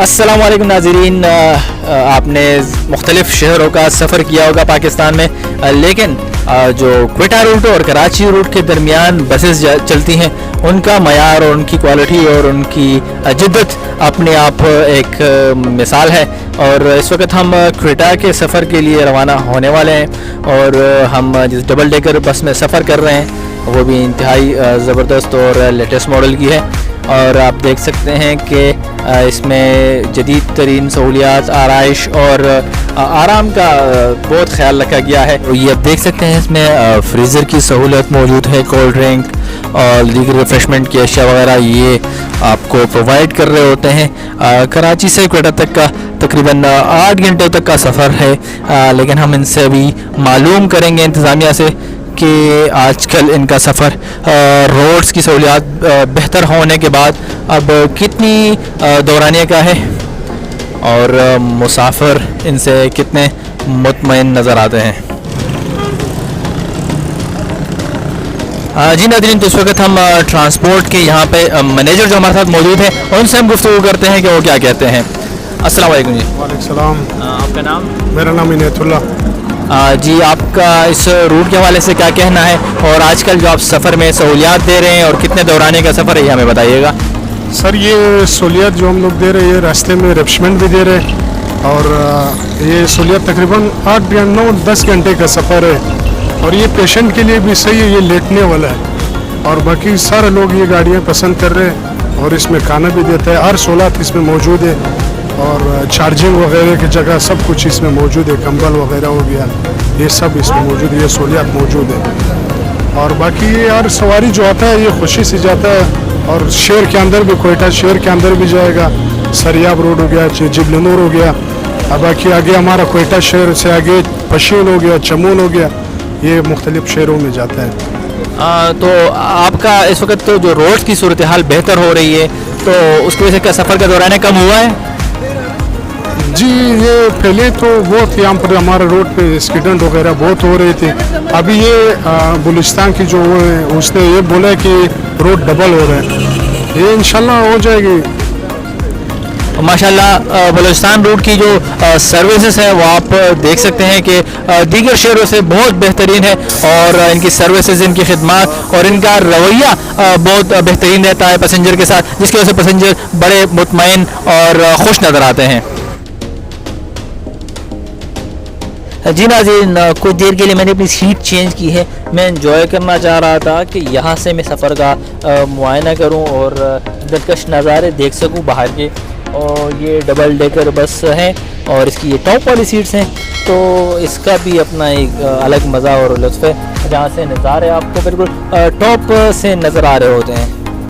अस्सलाम वालेकुम नाज़रीन, आपने मुख्तलिफ़ शहरों का सफ़र किया होगा पाकिस्तान में, लेकिन जो क्वेटा रूट और कराची रूट के दरमियान बसेस चलती हैं उनका मयार और उनकी क्वालिटी और उनकी जिद्दत अपने आप एक मिसाल है। और इस वक्त हम क्वेटा के सफ़र के लिए रवाना होने वाले हैं और हम जिस डबल डेकर बस में सफ़र कर रहे हैं वो भी इंतहाई ज़बरदस्त और लेटेस्ट मॉडल की है। और आप देख सकते हैं कि इसमें जदीद तरीन सहूलियात, आराइश और आराम का बहुत ख्याल रखा गया है। तो ये आप देख सकते हैं इसमें फ्रीज़र की सहूलत मौजूद है, कोल्ड ड्रिंक और दीगर रिफ्रेशमेंट की अशिया वगैरह ये आपको प्रोवाइड कर रहे होते हैं। कराची से क्वेटा तक का तकरीबन 8 घंटे तक का सफ़र है, लेकिन हम इनसे भी मालूम करेंगे इंतज़ामिया से कि आजकल इनका सफ़र रोड्स की सहूलियात बेहतर होने के बाद अब कितनी दौरानिया का है और मुसाफिर इनसे कितने मुतमईन नज़र आते हैं। जी नाज़रीन, तो इस वक्त हम ट्रांसपोर्ट के यहाँ पे मैनेजर जो हमारे साथ मौजूद है उनसे हम गुफ्तगू करते हैं कि वो क्या कहते हैं। अस्सलाम वालेकुम जी। वालेकुम सलाम। आपका नाम? मेरा नाम इनायतुल्लाह। जी, आपका इस रूट के हवाले से क्या कहना है और आजकल जो आप सफ़र में सहूलियात दे रहे हैं और कितने दौराने का सफ़र है ये हमें बताइएगा। सर, ये सहूलियत जो हम लोग दे रहे हैं, ये रास्ते में रिफ्रेशमेंट भी दे रहे हैं और ये सहूलियत तकरीबन 8 या 9-10 घंटे का सफ़र है और ये पेशेंट के लिए भी सही है, ये लेटने वाला है और बाकी सारे लोग ये गाड़ियाँ पसंद कर रहे हैं और इसमें खाना भी देता है, हर सहूलत इसमें मौजूद है और चार्जिंग वगैरह की जगह सब कुछ इसमें मौजूद है, कंबल वगैरह हो गया, ये सब इसमें मौजूद है, ये सहूलियत मौजूद है। और बाकी ये हर सवारी जो आता है ये खुशी से जाता है और शहर के अंदर भी, कोयटा शहर के अंदर भी जाएगा, सरियाब रोड हो गया, जिबलनूर हो गया, अब बाकी आगे हमारा कोयटा शहर से आगे पशीन हो गया, चमून हो गया, ये मुख्तलिफ शहरों में जाता है। तो आपका इस वक्त तो जो रोड्स की सूरत हाल बेहतर हो रही है तो उसकी वजह से क्या सफ़र का दौरान कम हुआ है? जी, ये पहले तो बहुत यहाँ पर हमारे रोड पे एक्सीडेंट वगैरह बहुत हो रहे थे, अभी ये बलूचिस्तान की जो है उसने ये बोला कि रोड डबल हो रहे हैं, ये इंशाल्लाह हो जाएगी माशाल्लाह। बलूचिस्तान रूट की जो सर्विसेज है वो आप देख सकते हैं कि दीगर शहरों से बहुत बेहतरीन है और इनकी सर्विसेज, इनकी खिदमत और इनका रवैया बहुत बेहतरीन रहता है पैसेंजर के साथ, जिसकी वजह से पैसेंजर बड़े मुतमईन और खुश नज़र आते हैं। जी नाज़रीन, कुछ देर के लिए मैंने अपनी सीट चेंज की है। मैं एंजॉय करना चाह रहा था कि यहाँ से मैं सफ़र का मुआयना करूँ और दिलकश नज़ारे देख सकूँ बाहर के। और ये डबल डेकर बस है और इसकी ये टॉप वाली सीट्स हैं, तो इसका भी अपना एक अलग मज़ा और लुत्फ़ है, जहाँ से नज़ारे आपको बिल्कुल टॉप से नज़र आ रहे होते हैं।